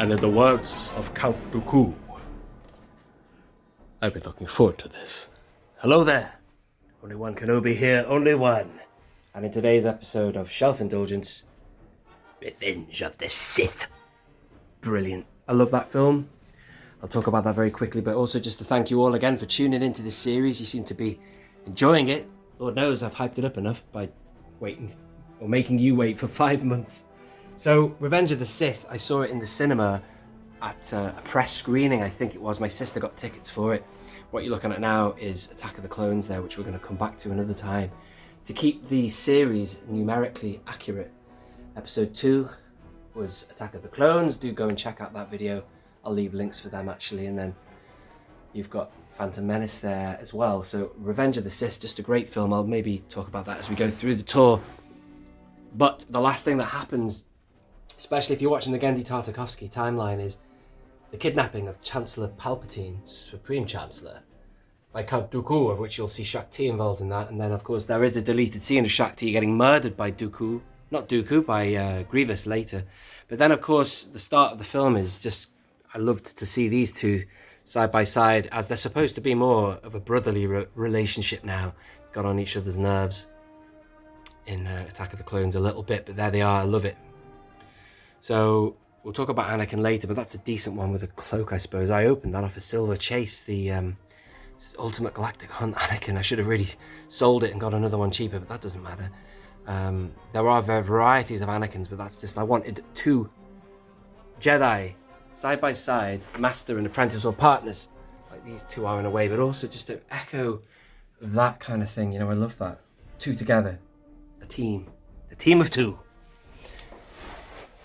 And in the words of Count Dooku, I've been looking forward to this. Hello there. Only one Kenobi here, only one. And in today's episode of Shelf Indulgence, Revenge of the Sith. Brilliant. I love that film. I'll talk about that very quickly, but also just to thank you all again for tuning into this series. You seem to be enjoying it. Lord knows I've hyped it up enough by waiting or making you wait for 5 months. So, Revenge of the Sith, I saw it in the cinema at a press screening, I think it was. My sister got tickets for it. What you're looking at now is Attack of the Clones there, which we're going to come back to another time. To keep the series numerically accurate, episode 2 was Attack of the Clones. Do go and check out that video. I'll leave links for them actually. And then you've got Phantom Menace there as well. So Revenge of the Sith, just a great film. I'll maybe talk about that as we go through the tour. But the last thing that happens, especially if you're watching the Genndy Tartakovsky timeline, is the kidnapping of Chancellor Palpatine, Supreme Chancellor, by Count Dooku, of which you'll see Shaak Ti involved in that. And then, of course, there is a deleted scene of Shaak Ti getting murdered by Dooku. Not Dooku, by Grievous later. But then, of course, the start of the film is just... I loved to see these two side by side, as they're supposed to be more of a brotherly relationship now. Got on each other's nerves in Attack of the Clones a little bit, but there they are. I love it. So we'll talk about Anakin later, but that's a decent one with a cloak, I suppose. I opened that off a Silver Chase, the Ultimate Galactic Hunt Anakin. I should have really sold it and got another one cheaper, but that doesn't matter. There are varieties of Anakins, but that's just... I wanted two Jedi side by side, master and apprentice or partners, like these two are in a way, but also just to echo that kind of thing. You know, I love that. Two together, a team of two.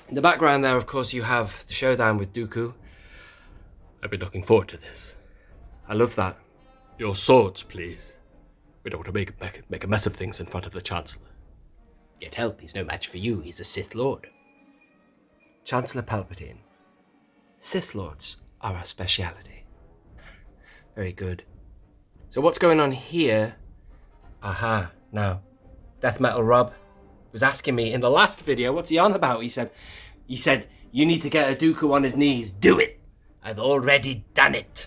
In the background there, of course, you have the showdown with Dooku. I've been looking forward to this. I love that. Your swords, please. We don't want to make a mess of things in front of the Chancellor. Get help, he's no match for you. He's a Sith Lord. Chancellor Palpatine. Sith Lords are our speciality. Very good. So what's going on here? Aha, now, Death Metal Rob was asking me in the last video, what's he on about? He said, you need to get a Dooku on his knees. Do it. I've already done it.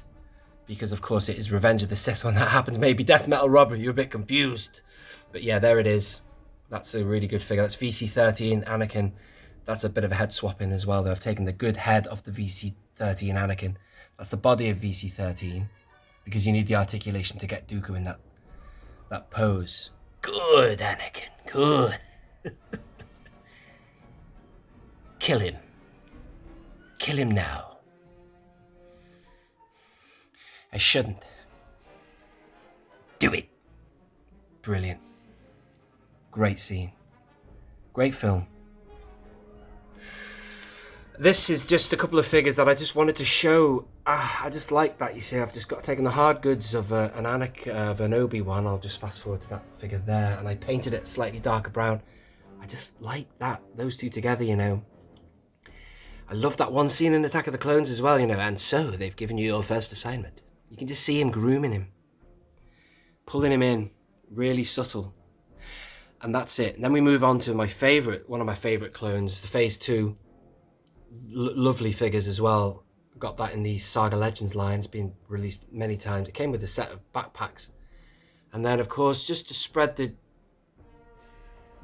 Because, of course, it is Revenge of the Sith when that happens. Maybe Death Metal Rob, you're a bit confused. But yeah, there it is. That's a really good figure. That's VC-13 Anakin. That's a bit of a head swapping as well, though. I've taken the good head of the VC-13 Anakin. That's the body of VC-13. Because you need the articulation to get Dooku in that pose. Good, Anakin. Good. Kill him. Kill him now. I shouldn't. Do it. Brilliant. Great scene. Great film. This is just a couple of figures that I just wanted to show. I just like that, you see. I've just taken the hard goods of an Anakin, of an Obi-Wan. I'll just fast forward to that figure there. And I painted it slightly darker brown. I just like that. Those two together, you know. I love that one scene in Attack of the Clones as well, you know. And so, they've given you your first assignment. You can just see him grooming him. Pulling him in. Really subtle. And that's it. And then we move on to one of my favourite clones, the Phase 2. Lovely figures as well. Got that in the Saga Legends line. It's been released many times. It came with a set of backpacks. And then, of course, just to spread the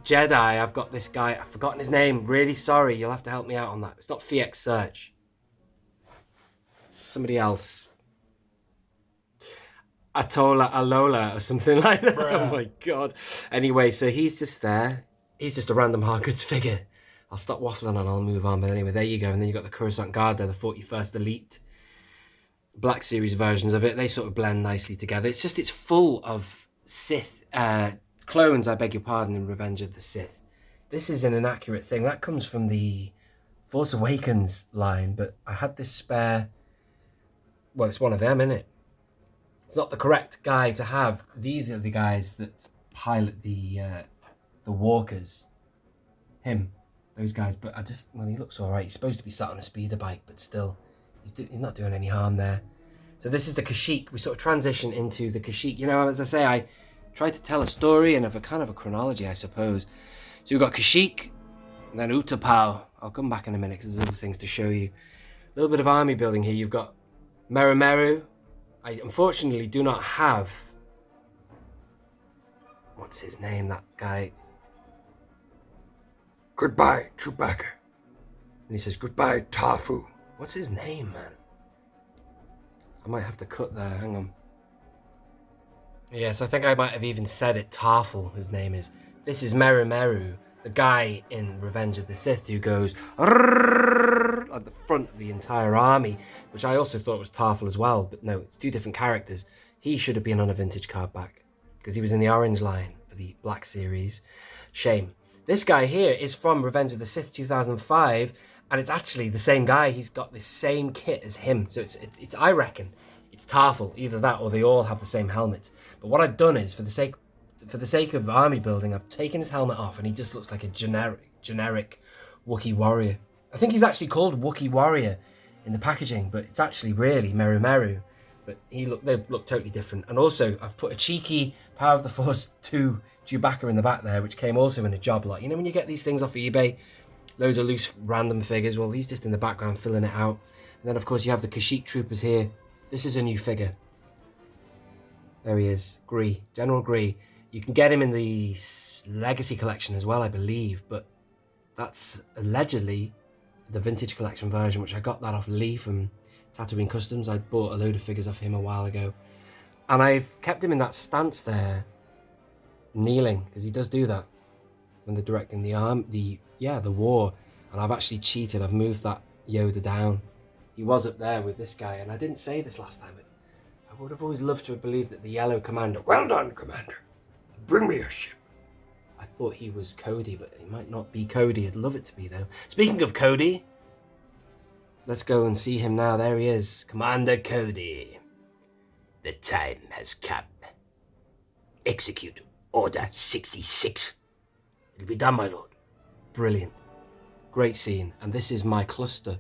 Jedi, I've got this guy. I've forgotten his name. Really sorry. You'll have to help me out on that. It's not FX Search. It's somebody else. Atola Alola or something like that. Bruh. Oh my god. Anyway, so he's just there. He's just a random hard goods figure. I'll stop waffling and I'll move on. But anyway, there you go. And then you've got the Coruscant Guard there, the 41st Elite. Black Series versions of it. They sort of blend nicely together. It's full of Sith clones, I beg your pardon, in Revenge of the Sith. This is an inaccurate thing. That comes from the Force Awakens line. But I had this spare... Well, it's one of them, isn't it? It's not the correct guy to have. These are the guys that pilot the walkers. Him. Those guys. But he looks alright. He's supposed to be sat on a speeder bike, but still, he's not doing any harm there. So this is the Kashyyyk. We sort of transition into the Kashyyyk. You know, as I say, I try to tell a story and of a kind of a chronology, I suppose. So we've got Kashyyyk, and then Utapau. I'll come back in a minute because there's other things to show you. little bit of army building here. You've got Meru Meru. I unfortunately do not have... What's his name, that guy? Goodbye, Chewbacca. And he says, goodbye, Tafu. What's his name, man? I might have to cut there, hang on. Yes, I think I might have even said it. Tarful, his name is. This is Meru Meru, the guy in Revenge of the Sith who goes at the front of the entire army, which I also thought was Tarful as well, but no, it's two different characters. He should have been on a vintage card back, because he was in the orange line for the Black Series. Shame. This guy here is from Revenge of the Sith 2005, and it's actually the same guy. He's got the same kit as him, so it's I reckon it's Tarful, either that or they all have the same helmets. But what I've done is, for the sake of army building, I've taken his helmet off, and he just looks like a generic Wookiee warrior. I think he's actually called Wookiee Warrior in the packaging, but it's actually really Meru Meru. But they look totally different. And also, I've put a cheeky Power of the Force 2 Chewbacca in the back there, which came also in a job lot. You know when you get these things off of eBay? Loads of loose random figures. Well, he's just in the background filling it out. And then, of course, you have the Kashyyyk troopers here. This is a new figure. There he is. Gree. General Gree. You can get him in the Legacy collection as well, I believe. But that's allegedly the Vintage Collection version, which I got that off Lee from Tatooine Customs. I bought a load of figures off him a while ago. And I've kept him in that stance there, kneeling, because he does do that when they're directing the war. And I've actually cheated. I've moved that Yoda down. He was up there with this guy, and I didn't say this last time, but I would have always loved to have believed that the yellow commander, well done, Commander, bring me a ship. I thought he was Cody, but he might not be Cody. I'd love it to be, though. Speaking of Cody, let's go and see him now. There he is, Commander Cody. The time has come. Execute Order 66. It'll be done, my lord. Brilliant. Great scene. And this is my cluster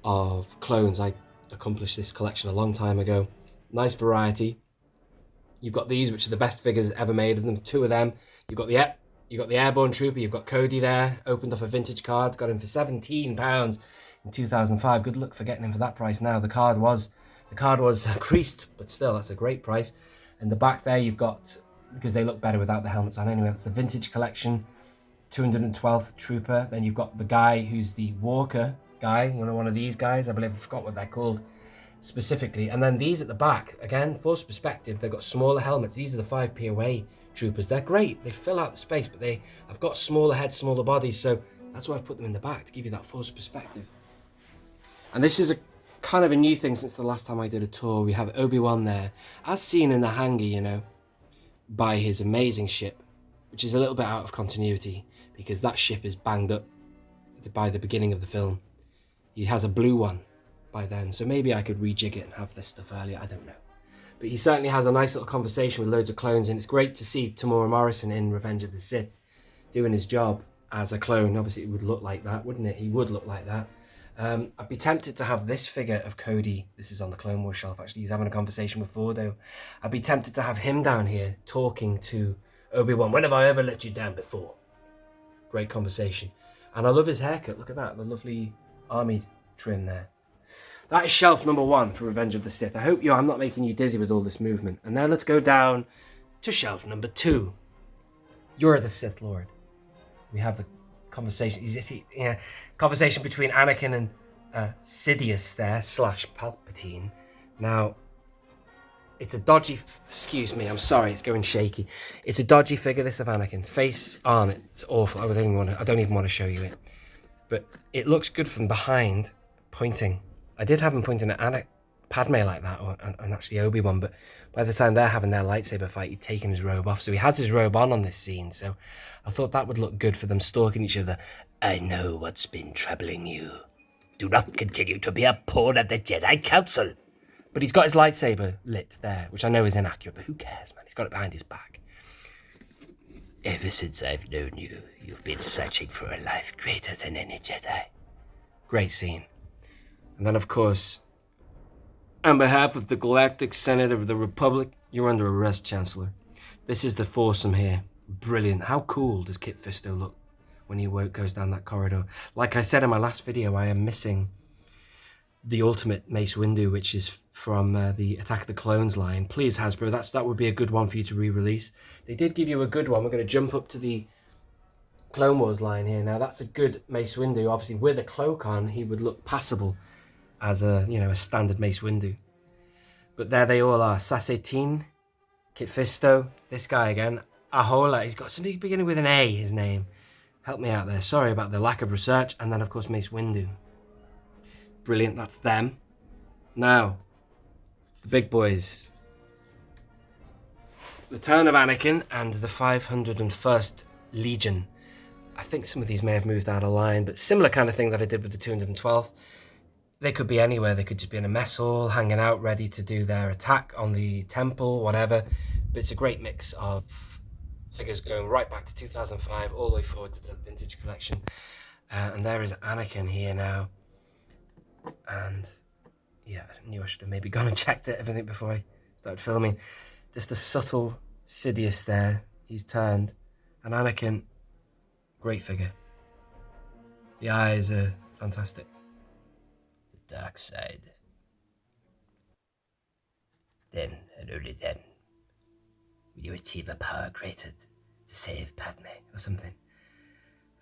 of clones. I accomplished this collection a long time ago. Nice variety. You've got these, which are the best figures ever made of them. Two of them. You've got the Airborne Trooper. You've got Cody there. Opened off a vintage card. Got him for £17 in 2005. Good luck for getting him for that price now. The card was creased, but still, that's a great price. And the back there, you've got, because they look better without the helmets on anyway, that's a vintage collection. 212th Trooper. Then you've got the guy who's the Walker guy. You know, one of these guys. I believe I forgot what they're called specifically. And then these at the back, again, force perspective, they've got smaller helmets. These are the 5 POA troopers. They're great. They fill out the space, but I've got smaller heads, smaller bodies, so that's why I've put them in the back, to give you that force perspective. And this is a kind of a new thing since the last time I did a tour. We have Obi-Wan there, as seen in the hangar, you know, by his amazing ship, which is a little bit out of continuity, because that ship is banged up by the beginning of the film. He has a blue one by then, so maybe I could rejig it and have this stuff earlier, I don't know. But he certainly has a nice little conversation with loads of clones, and it's great to see Tamora Morrison in Revenge of the Sith doing his job as a clone. Obviously it would look like that, wouldn't it? He would look like that. I'd be tempted to have this figure of Cody. This is on the Clone Wars shelf, actually. He's having a conversation with Fordo. I'd be tempted to have him down here talking to Obi-Wan. When have I ever let you down before? Great conversation. And I love his haircut. Look at that, the lovely army trim there. That is shelf number 1 for Revenge of the Sith. I hope I'm not making you dizzy with all this movement. And now let's go down to shelf number 2. You're the Sith Lord. We have the conversation. Conversation between Anakin and Sidious there, / Palpatine. Now, it's a dodgy... Excuse me, I'm sorry, it's going shaky. It's a dodgy figure, this, of Anakin. Face on it, it's awful. I don't even want to show you it. But it looks good from behind, pointing. I did have him pointing at Padme like that, and actually Obi-Wan, but by the time they're having their lightsaber fight, he'd taken his robe off. So he has his robe on this scene, so I thought that would look good for them stalking each other. I know what's been troubling you. Do not continue to be a pawn of the Jedi Council. But he's got his lightsaber lit there, which I know is inaccurate, but who cares, man? He's got it behind his back. Ever since I've known you, you've been searching for a life greater than any Jedi. Great scene. And then, of course, on behalf of the Galactic Senate of the Republic, you're under arrest, Chancellor. This is the foursome here. Brilliant. How cool does Kit Fisto look when he goes down that corridor? Like I said in my last video, I am missing the ultimate Mace Windu, which is from the Attack of the Clones line. Please, Hasbro, that would be a good one for you to re-release. They did give you a good one. We're going to jump up to the Clone Wars line here. Now, that's a good Mace Windu. Obviously, with a cloak on, he would look passable as a, a standard Mace Windu. But there they all are. Sassetine, Kit Fisto, this guy again, Ahola. He's got something beginning with an A, his name. Help me out there. Sorry about the lack of research. And then, of course, Mace Windu. Brilliant, that's them. Now, the big boys. The Turn of Anakin and the 501st Legion. I think some of these may have moved out of line, but similar kind of thing that I did with the 212th. They could be anywhere. They could just be in a mess hall, hanging out, ready to do their attack on the temple, whatever. But it's a great mix of figures going right back to 2005, all the way forward to the vintage collection. And there is Anakin here now. And yeah, I knew I should have maybe gone and checked everything before I started filming. Just a subtle Sidious there. He's turned. And Anakin, great figure. The eyes are fantastic. The dark side. Then, and only then, will you achieve a power greater to save Padme or something.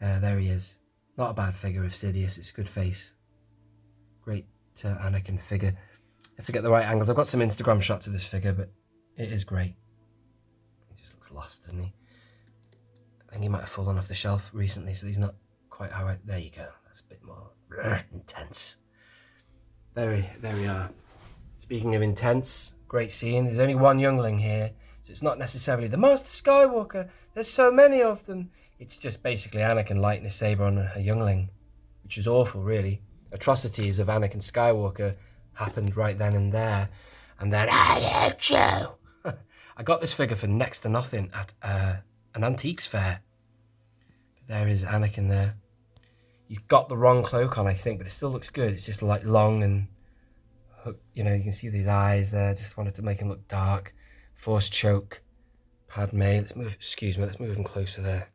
There he is. Not a bad figure of Sidious. It's a good face. Great Anakin figure. You have to get the right angles. I've got some Instagram shots of this figure, but it is great. He just looks lost, doesn't he? I think he might have fallen off the shelf recently, so he's not quite how I... There you go. That's a bit more intense. There we are. Speaking of intense, great scene. There's only one youngling here, so it's not necessarily the Master Skywalker. There's so many of them. It's just basically Anakin lighting a saber on a youngling, which is awful, really. Atrocities of Anakin Skywalker happened right then and there. And then, I hate you! I got this figure for next to nothing at an antiques fair. But there is Anakin there. He's got the wrong cloak on, I think, but it still looks good. It's just like long and, you can see these eyes there. Just wanted to make him look dark. Force choke. Padme. Let's move him closer there.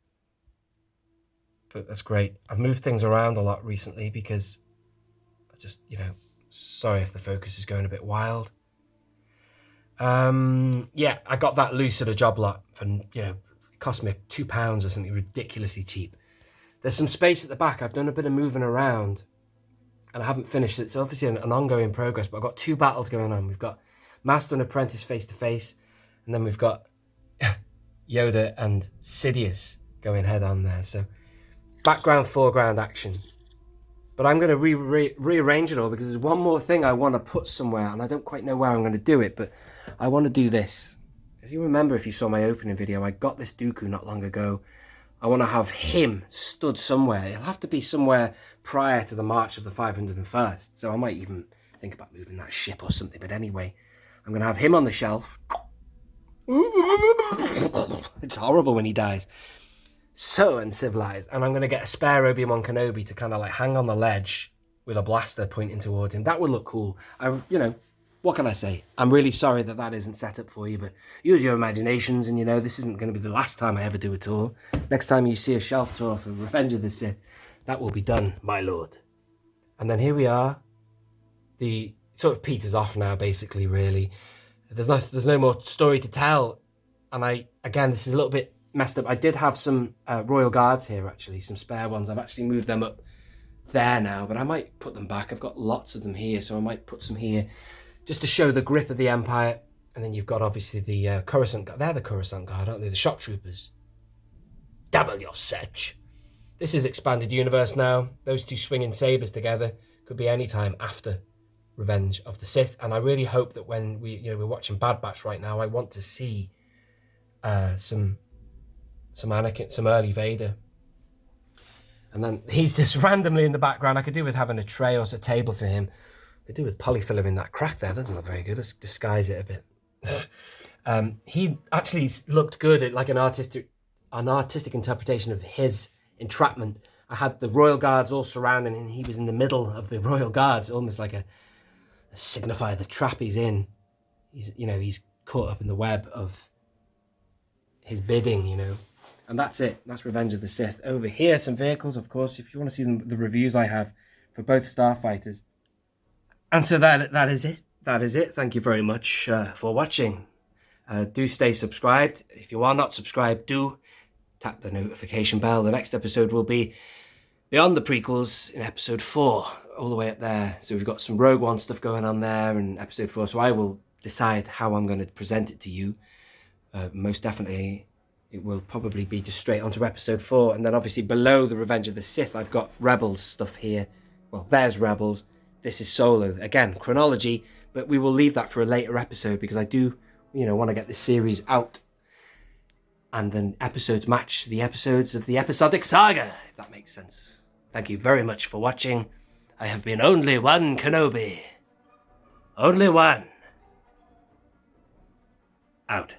But that's great. I've moved things around a lot recently because I just, sorry if the focus is going a bit wild. Yeah, I got that loose at a job lot for, it cost me £2 or something ridiculously cheap. There's some space at the back. I've done a bit of moving around and I haven't finished it. It's obviously an ongoing progress, but I've got two battles going on. We've got Master and Apprentice face to face, and then we've got Yoda and Sidious going head on there. So background, foreground action. But I'm going to rearrange it all because there's one more thing I want to put somewhere, and I don't quite know where I'm going to do it, but I want to do this. As you remember, if you saw my opening video, I got this Dooku not long ago. I want to have him stood somewhere. It'll have to be somewhere prior to the March of the 501st, so I might even think about moving that ship or something. But anyway, I'm going to have him on the shelf. It's horrible when he dies. So uncivilized. And I'm going to get a spare Obi-Wan Kenobi to kind of like hang on the ledge with a blaster pointing towards him. That would look cool. What can I say? I'm really sorry that isn't set up for you, but use your imaginations, and this isn't going to be the last time I ever do a tour. Next time you see a shelf tour for Revenge of the Sith, that will be done, my lord. And then here we are. The sort of peters off now, basically, really. There's no more story to tell. And this is a little bit messed up. I did have some Royal Guards here, actually, some spare ones. I've actually moved them up there now, but I might put them back. I've got lots of them here, so I might put some here just to show the grip of the Empire. And then you've got, obviously, the Coruscant Guard. They're the Coruscant Guard, aren't they? The Shock Troopers. Double your search. This is Expanded Universe now. Those two swinging sabers together could be any time after Revenge of the Sith. And I really hope that when we're watching Bad Batch right now, I want to see some Anakin, some early Vader. And then he's just randomly in the background. I could do with having a tray or a table for him. I could do with polyfiller in that crack there. Doesn't look very good. Let's disguise it a bit. He actually looked good at like an artistic interpretation of his entrapment. I had the Royal Guards all surrounding him. He was in the middle of the Royal Guards, almost like a signifier the trap he's in. He's caught up in the web of his bidding, And that's it. That's Revenge of the Sith. Over here, some vehicles, of course. If you want to see the reviews I have for both starfighters, And so that is it. That is it. Thank you very much for watching. Do stay subscribed. If you are not subscribed, do tap the notification bell. The next episode will be beyond the prequels in episode 4, all the way up there. So we've got some Rogue One stuff going on there in episode 4. So I will decide how I'm going to present it to you. Most definitely, it will probably be just straight onto episode 4. And then obviously below the Revenge of the Sith, I've got Rebels stuff here. Well, there's Rebels. This is Solo. Again, chronology, but we will leave that for a later episode because I do, want to get this series out. And then episodes match the episodes of the episodic saga, if that makes sense. Thank you very much for watching. I have been only one Kenobi. Only one. Out.